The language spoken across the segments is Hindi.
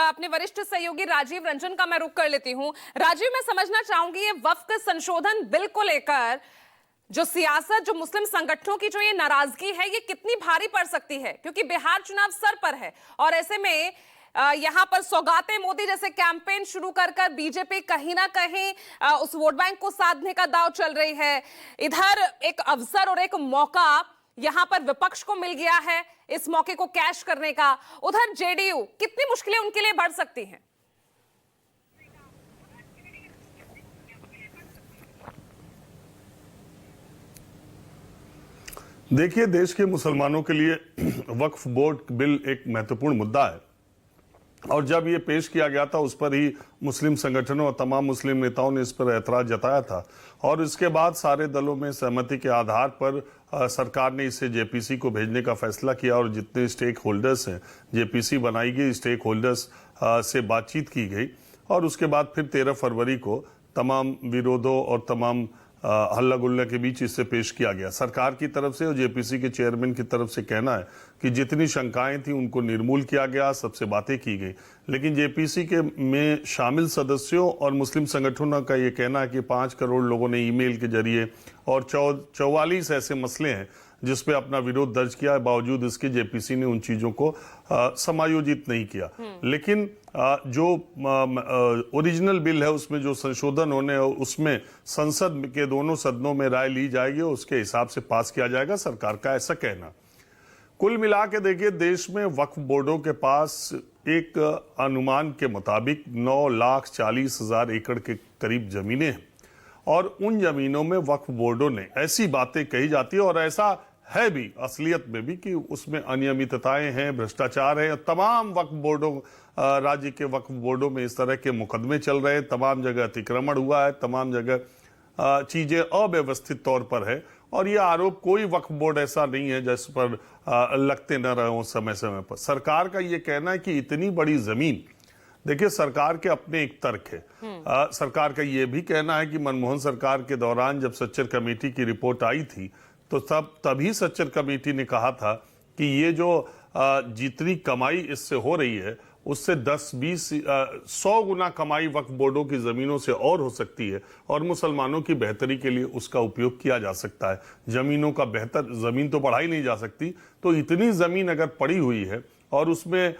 अपने वरिष्ठ सहयोगी राजीव रंजन का मैं रुख कर लेती हूं। राजीव, मैं समझना चाहूंगी ये वक्फ संशोधन बिल को लेकर जो सियासत, जो मुस्लिम संगठनों की जो ये नाराजगी है, ये कितनी भारी पड़ सकती है? क्योंकि बिहार चुनाव सर पर है और ऐसे में यहां पर सौगाते मोदी जैसे कैंपेन शुरू कर बीजेपी कहीं ना कहीं उस वोट बैंक को साधने का दांव चल रही है। इधर एक अवसर और एक मौका यहां पर विपक्ष को मिल गया है इस मौके को कैश करने का। उधर जेडीयू, कितनी मुश्किलें उनके लिए बढ़ सकती हैं? देखिए, देश के मुसलमानों के लिए वक्फ बोर्ड बिल एक महत्वपूर्ण मुद्दा है और जब ये पेश किया गया था उस पर ही मुस्लिम संगठनों और तमाम मुस्लिम नेताओं ने इस पर ऐतराज जताया था और इसके बाद सारे दलों में सहमति के आधार पर सरकार ने इसे जेपीसी को भेजने का फैसला किया और जितने स्टेक होल्डर्स हैं, जेपीसी बनाई गई, स्टेक होल्डर्स से बातचीत की गई और उसके बाद फिर 13 फरवरी को तमाम विरोधों और तमाम हल्ला गुल्ला के बीच इसे पेश किया गया। सरकार की तरफ से और जेपीसी के चेयरमैन की तरफ से कहना है कि जितनी शंकाएं थी उनको निर्मूल किया गया, सबसे बातें की गई, लेकिन जेपीसी के में शामिल सदस्यों और मुस्लिम संगठनों का ये कहना है कि 5 करोड़ लोगों ने ईमेल के जरिए और 44 ऐसे मसले हैं जिस पे अपना विरोध दर्ज किया है। बावजूद इसके जेपीसी ने उन चीजों को समायोजित नहीं किया। लेकिन जो ओरिजिनल बिल है उसमें जो संशोधन होने उसमें संसद के दोनों सदनों में राय ली जाएगी और उसके हिसाब से पास किया जाएगा, सरकार का ऐसा कहना। कुल मिला के देखिए, देश में वक्फ बोर्डों के पास एक अनुमान के मुताबिक 9,40,000 एकड़ के करीब जमीनें हैं और उन जमीनों में वक्फ बोर्डों ने ऐसी बातें कही जाती है और ऐसा है भी असलियत में भी कि उसमें अनियमितताएं हैं, भ्रष्टाचार है। तमाम वक्फ बोर्डों, राज्य के वक्फ बोर्डों में इस तरह के मुकदमे चल रहे हैं, तमाम जगह अतिक्रमण हुआ है, तमाम जगह चीजें अव्यवस्थित तौर पर है और यह आरोप कोई वक्फ बोर्ड ऐसा नहीं है जिस पर लगते न रहे समय समय पर। सरकार का यह कहना है कि इतनी बड़ी जमीन, देखिए सरकार के अपने एक तर्क है। सरकार का यह भी कहना है कि मनमोहन सरकार के दौरान जब सच्चर कमेटी की रिपोर्ट आई थी तो तभी सच्चर कमेटी ने कहा था कि ये जो जितनी कमाई इससे हो रही है उससे 10-20-100 गुना कमाई वक्फ बोर्डों की जमीनों से और हो सकती है और मुसलमानों की बेहतरी के लिए उसका उपयोग किया जा सकता है। जमीनों का बेहतर, जमीन तो बढ़ाई नहीं जा सकती, तो इतनी जमीन अगर पड़ी हुई है और उसमें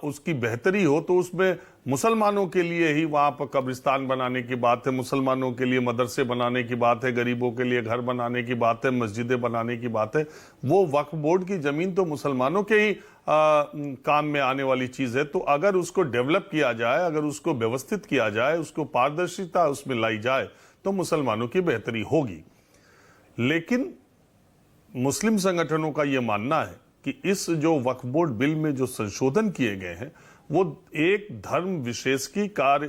उसकी बेहतरी हो तो उसमें मुसलमानों के लिए ही वहां पर कब्रिस्तान बनाने की बात है, मुसलमानों के लिए मदरसे बनाने की बात है, गरीबों के लिए घर बनाने की बात है, मस्जिदें बनाने की बात है। वो वक्फ बोर्ड की जमीन तो मुसलमानों के ही काम में आने वाली चीज है। तो अगर उसको डेवलप किया जाए, अगर उसको व्यवस्थित किया जाए, उसको पारदर्शिता उसमें लाई जाए तो मुसलमानों की बेहतरी होगी। लेकिन मुस्लिम संगठनों का यह मानना है कि इस जो वक्फ बोर्ड बिल में जो संशोधन किए गए हैं वो एक धर्म विशेष की कार्य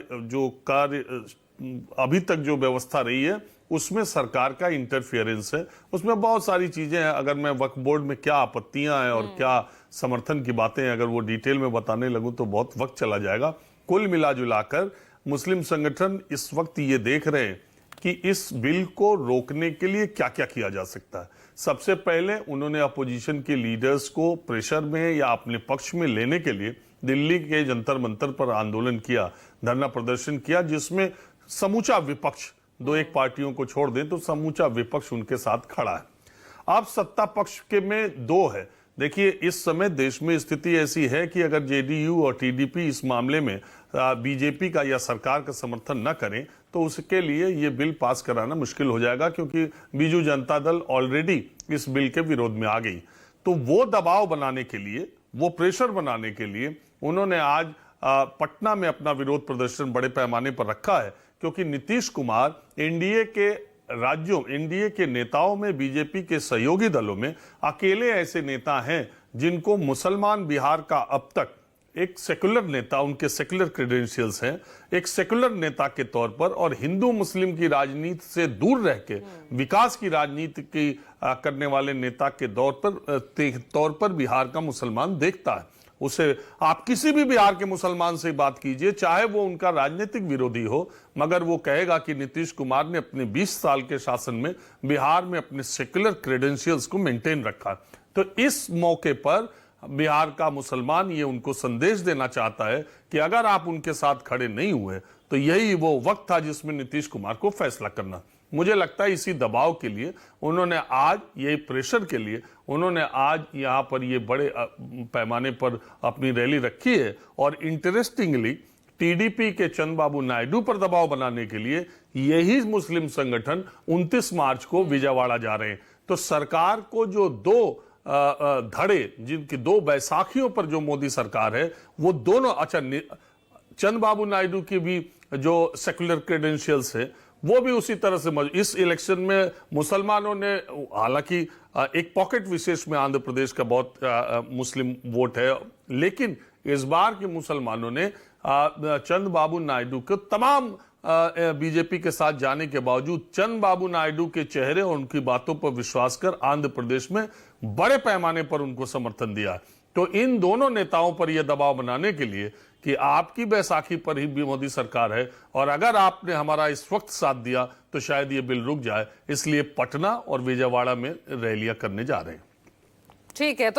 अभी तक जो व्यवस्था रही है उसमें सरकार का इंटरफियरेंस है। उसमें बहुत सारी चीजें हैं, अगर मैं वक्फ बोर्ड में क्या आपत्तियां हैं और क्या समर्थन की बातें हैं, अगर वो डिटेल में बताने लगूं तो बहुत वक्त चला जाएगा। कुल मिला जुलाकर मुस्लिम संगठन इस वक्त ये देख रहे हैं कि इस बिल को रोकने के लिए क्या क्या किया जा सकता है। सबसे पहले उन्होंने अपोजिशन के लीडर्स को प्रेशर में या अपने पक्ष में लेने के लिए दिल्ली के जंतर मंतर पर आंदोलन किया, धरना प्रदर्शन किया, जिसमें समूचा विपक्ष, 2-1 पार्टियों को छोड़ दें तो समूचा विपक्ष उनके साथ खड़ा है। अब सत्ता पक्ष के में 2 है। देखिए, इस समय देश में स्थिति ऐसी है कि अगर जेडीयू और टीडीपी इस मामले में बीजेपी का या सरकार का समर्थन न करें तो उसके लिए ये बिल पास कराना मुश्किल हो जाएगा, क्योंकि बीजू जनता दल ऑलरेडी इस बिल के विरोध में आ गई। तो वो दबाव बनाने के लिए, वो प्रेशर बनाने के लिए उन्होंने आज पटना में अपना विरोध प्रदर्शन बड़े पैमाने पर रखा है, क्योंकि नीतीश कुमार एनडीए के राज्यों, एनडीए के नेताओं में, बीजेपी के सहयोगी दलों में अकेले ऐसे नेता हैं जिनको मुसलमान बिहार का अब तक एक सेकुलर नेता, उनके सेकुलर क्रेडेंशियल्स हैं, एक सेकुलर नेता के तौर पर और हिंदू मुस्लिम की राजनीति से दूर रह के विकास की राजनीति की करने वाले नेता के तौर पर बिहार का मुसलमान देखता है उसे। आप किसी भी बिहार के मुसलमान से बात कीजिए, चाहे वो उनका राजनीतिक विरोधी हो, मगर वो कहेगा कि नीतीश कुमार ने अपने 20 साल के शासन में बिहार में अपने सेकुलर क्रेडेंशियल्स को मेंटेन रखा। तो इस मौके पर बिहार का मुसलमान ये उनको संदेश देना चाहता है कि अगर आप उनके साथ खड़े नहीं हुए तो यही वो वक्त था जिसमें नीतीश कुमार को फैसला करना। मुझे लगता है इसी दबाव के लिए उन्होंने आज, यही प्रेशर के लिए उन्होंने आज यहां पर ये बड़े पैमाने पर अपनी रैली रखी है। और इंटरेस्टिंगली टीडीपी के चंद्रबाबू नायडू पर दबाव बनाने के लिए यही मुस्लिम संगठन 29 मार्च को विजयवाड़ा जा रहे हैं। तो सरकार को जो दो धड़े, जिनकी दो बैसाखियों पर जो मोदी सरकार है, वो दोनों, अच्छा चंद्रबाबू नायडू की भी जो सेक्युलर क्रेडेंशियल्स है वो भी उसी तरह से इस इलेक्शन में मुसलमानों ने, हालांकि एक पॉकेट विशेष में आंध्र प्रदेश का बहुत मुस्लिम वोट है, लेकिन इस बार के मुसलमानों ने चंद्रबाबू नायडू को तमाम बीजेपी के साथ जाने के बावजूद चंद्रबाबू नायडू के चेहरे और उनकी बातों पर विश्वास कर आंध्र प्रदेश में बड़े पैमाने पर उनको समर्थन दिया। तो इन दोनों नेताओं पर यह दबाव बनाने के लिए कि आपकी बैसाखी पर ही मोदी सरकार है और अगर आपने हमारा इस वक्त साथ दिया तो शायद ये बिल रुक जाए, इसलिए पटना और विजयवाड़ा में रैलियां करने जा रहे हैं। ठीक है।